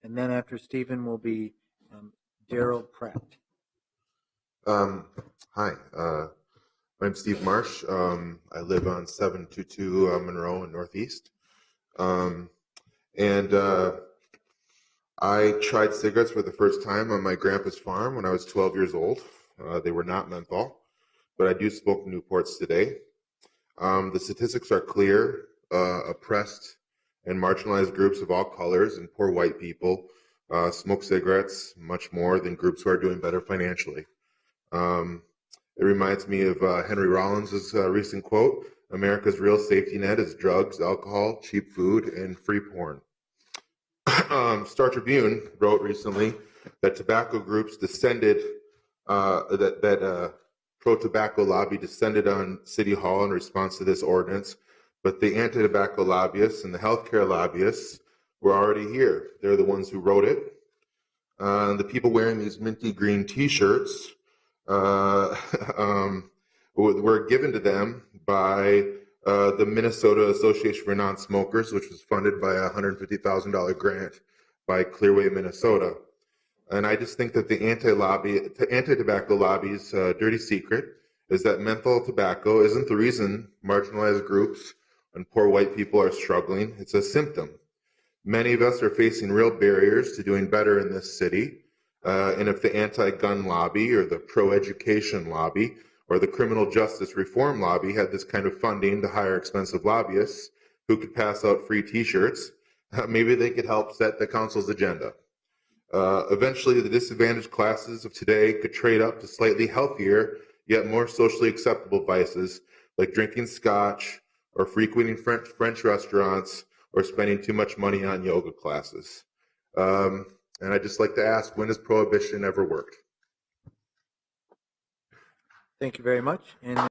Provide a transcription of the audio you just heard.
And then after Stephen will be Daryl Pratt. Hi, I'm Steve Marsh. I live on 722 Monroe in Northeast. I tried cigarettes for the first time on my grandpa's farm when I was 12 years old. They were not menthol, but I do smoke Newports today. The statistics are clear. Oppressed and marginalized groups of all colors and poor white people smoke cigarettes much more than groups who are doing better financially. It reminds me of Henry Rollins' recent quote, "America's real safety net is drugs, alcohol, cheap food, and free porn." Star Tribune wrote recently that tobacco groups descended, pro-tobacco lobby descended on City Hall in response to this ordinance, but the anti-tobacco lobbyists and the healthcare lobbyists were already here. They're the ones who wrote it. The people wearing these minty green T-shirts were given to them by the Minnesota Association for Non-Smokers, which was funded by a $150,000 grant by Clearway, Minnesota. And I just think that the anti-tobacco lobby's dirty secret is that menthol tobacco isn't the reason marginalized groups and poor white people are struggling. It's a symptom. Many of us are facing real barriers to doing better in this city. And if the anti-gun lobby or the pro-education lobby or the criminal justice reform lobby had this kind of funding to hire expensive lobbyists who could pass out free T-shirts, maybe they could help set the council's agenda. Eventually, the disadvantaged classes of today could trade up to slightly healthier, yet more socially acceptable vices like drinking scotch or frequenting French restaurants or spending too much money on yoga classes. And I'd just like to ask, when has prohibition ever worked? Thank you very much. And